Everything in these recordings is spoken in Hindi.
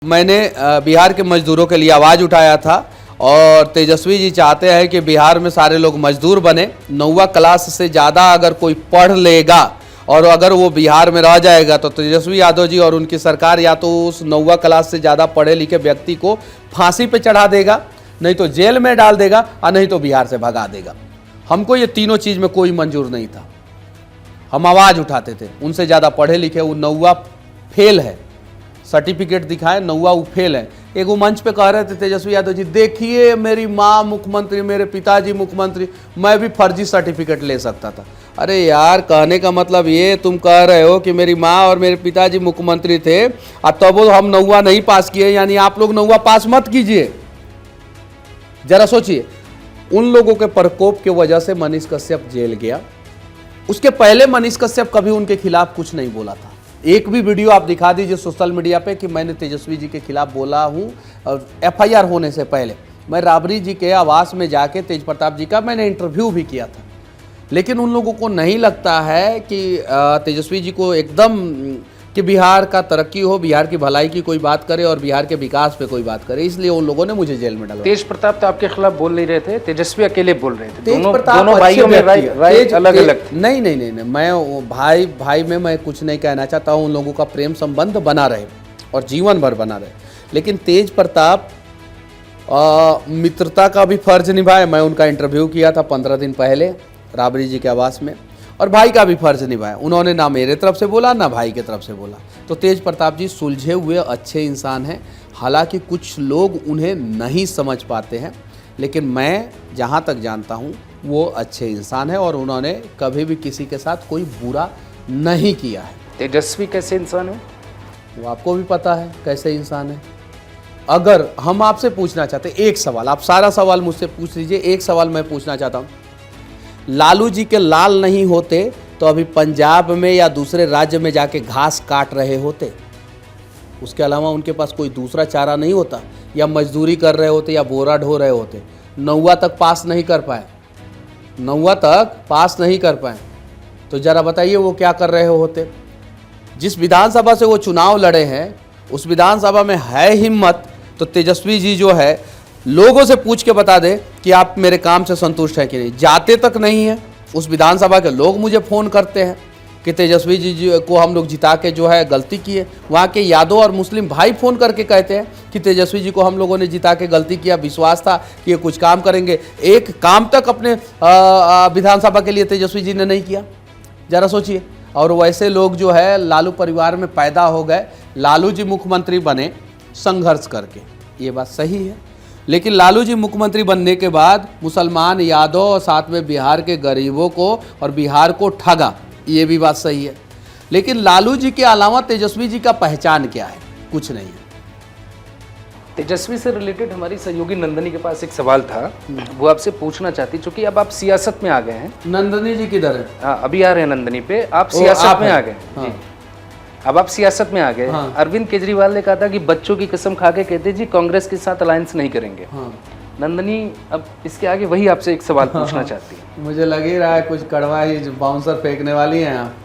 मैंने बिहार के मजदूरों के लिए आवाज़ उठाया था और तेजस्वी जी चाहते हैं कि बिहार में सारे लोग मजदूर बने। 9वीं क्लास से ज़्यादा अगर कोई पढ़ लेगा और अगर वो बिहार में रह जाएगा तो तेजस्वी यादव जी और उनकी सरकार या तो उस 9वीं क्लास से ज़्यादा पढ़े लिखे व्यक्ति को फांसी पे चढ़ा देगा, नहीं तो जेल में डाल देगा और नहीं तो बिहार से भगा देगा। हमको ये तीनों चीज़ में कोई मंजूर नहीं था। हम आवाज़ उठाते थे, उनसे ज़्यादा पढ़े लिखे, वो 9वीं फेल है, सर्टिफिकेट दिखाए 9वीं वो फेल है। एक वो मंच पे कह रहे थे तेजस्वी यादव जी, देखिए मेरी माँ मुख्यमंत्री, मेरे पिताजी मुख्यमंत्री, मैं भी फर्जी सर्टिफिकेट ले सकता था। अरे यार, कहने का मतलब ये तुम कह रहे हो कि मेरी माँ और मेरे पिताजी मुख्यमंत्री थे और तब वो हम 9वीं नहीं पास किए, यानी आप लोग 9वीं पास मत कीजिए। जरा सोचिए, उन लोगों के प्रकोप की वजह से मनीष कश्यप जेल गया। उसके पहले मनीष कश्यप कभी उनके खिलाफ कुछ नहीं बोला था। एक भी वीडियो आप दिखा दीजिए सोशल मीडिया पे कि मैंने तेजस्वी जी के खिलाफ बोला हूँ। और FIR होने से पहले मैं राबड़ी जी के आवास में जाके तेज प्रताप जी का मैंने इंटरव्यू भी किया था, लेकिन उन लोगों को नहीं लगता है कि तेजस्वी जी को एकदम कि बिहार का तरक्की हो, बिहार की भलाई की कोई बात करे और बिहार के विकास पे कोई बात करे, इसलिए उन लोगों ने मुझे जेल में डाला। तेज प्रताप तो आपके खिलाफ बोल नहीं रहे थे, तेजस्वी अकेले बोल रहे थे। दोनों भाइयों में राय अलग अलग थी। नहीं, मैं भाई में मैं कुछ नहीं कहना चाहता हूँ। उन लोगों का प्रेम संबंध बना रहे और जीवन भर बना रहे, लेकिन तेज प्रताप मित्रता का भी फर्ज निभाए। मैं उनका इंटरव्यू किया था 15 दिन पहले राबड़ी जी के आवास में, और भाई का भी फर्ज निभाया। उन्होंने ना मेरे तरफ से बोला ना भाई के तरफ से बोला। तो तेज प्रताप जी सुलझे हुए अच्छे इंसान हैं। हालांकि कुछ लोग उन्हें नहीं समझ पाते हैं, लेकिन मैं जहां तक जानता हूं वो अच्छे इंसान हैं और उन्होंने कभी भी किसी के साथ कोई बुरा नहीं किया है। तेजस्वी कैसे इंसान है वो आपको भी पता है कैसे इंसान है। अगर हम आपसे पूछना चाहते एक सवाल, आप सारा सवाल मुझसे पूछ लीजिए, एक सवाल मैं पूछना चाहता हूँ, लालू जी के लाल नहीं होते तो अभी पंजाब में या दूसरे राज्य में जाके घास काट रहे होते? उसके अलावा उनके पास कोई दूसरा चारा नहीं होता? या मजदूरी कर रहे होते या बोरा ढो रहे होते? 9वीं तक पास नहीं कर पाए, 9वीं तक पास नहीं कर पाए, तो जरा बताइए वो क्या कर रहे होते? जिस विधानसभा से वो चुनाव लड़े हैं उस विधानसभा में है हिम्मत तो तेजस्वी जी जो है लोगों से पूछ के बता दे कि आप मेरे काम से संतुष्ट हैं कि नहीं। जाते तक नहीं है। उस विधानसभा के लोग मुझे फ़ोन करते हैं कि तेजस्वी जी को हम लोग जिता के जो है गलती की है। वहाँ के यादव और मुस्लिम भाई फ़ोन करके कहते हैं कि तेजस्वी जी को हम लोगों ने जिता के गलती किया, विश्वास था कि ये कुछ काम करेंगे। एक काम तक अपने विधानसभा के लिए तेजस्वी जी ने नहीं किया। ज़रा सोचिए। और वैसे लोग जो है लालू परिवार में पैदा हो गए, लालू जी मुख्यमंत्री बने संघर्ष करके, ये बात सही है। लेकिन लालू जी मुख्यमंत्री बनने के बाद मुसलमान, यादव और साथ में बिहार के गरीबों को और बिहार को ठगा, ये भी बात सही है। लेकिन लालू जी के अलावा तेजस्वी जी का पहचान क्या है? कुछ नहीं है। तेजस्वी से रिलेटेड हमारी सहयोगी नंदनी के पास एक सवाल था, वो आपसे पूछना चाहती, चूंकि अब आप सियासत में आ गए हैं। नंदनी जी किधर है? हाँ, अभी आ रहे हैं नंदनी पे। आप सियासत में आ गए। हाँ। अब आप सियासत में आ गए। हाँ। अरविंद केजरीवाल ने कहा था कि बच्चों की कसम खा के कहते जी कांग्रेस के साथ अलायंस नहीं करेंगे। हाँ। नंदनी अब इसके आगे वही आपसे एक सवाल पूछना चाहती है। मुझे लग ही रहा है कुछ कड़वा ही बाउंसर फेंकने वाली हैं आप।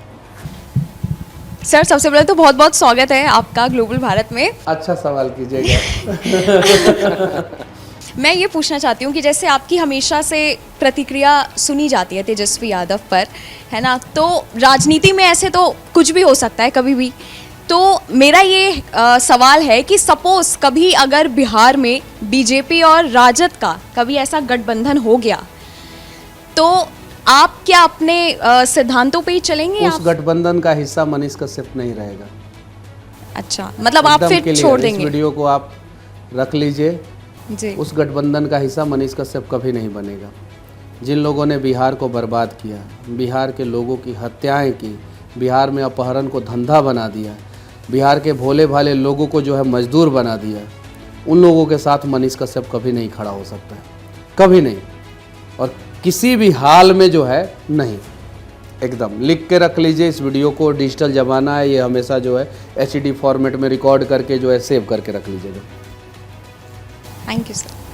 सर, सबसे पहले तो बहुत बहुत स्वागत है आपका ग्लोबल भारत में। अच्छा सवाल कीजिएगा। मैं ये पूछना चाहती हूँ कि जैसे आपकी हमेशा से प्रतिक्रिया सुनी जाती है तेजस्वी यादव पर, है ना, तो राजनीति में ऐसे तो कुछ भी हो सकता है कभी भी। तो मेरा ये सवाल है कि सपोज कभी अगर बिहार में बीजेपी और राजद का कभी ऐसा गठबंधन हो गया तो आप क्या अपने सिद्धांतों पे ही चलेंगे? उस गठबंधन का हिस्सा मनीष कश्यप नहीं रहेगा। अच्छा, मतलब आप फिर छोड़ देंगे? इस वीडियो को आप रख लीजिए जी। उस गठबंधन का हिस्सा मनीष कश्यप कभी नहीं बनेगा। जिन लोगों ने बिहार को बर्बाद किया, बिहार के लोगों की हत्याएं की, बिहार में अपहरण को धंधा बना दिया, बिहार के भोले भाले लोगों को जो है मजदूर बना दिया, उन लोगों के साथ मनीष कश्यप कभी नहीं खड़ा हो सकता है, कभी नहीं, और किसी भी हाल में जो है नहीं। एकदम लिख के रख लीजिए इस वीडियो को। डिजिटल ज़माना है, ये हमेशा जो है HD फॉर्मेट में रिकॉर्ड करके जो है सेव करके रख लीजिएगा। Thank you sir.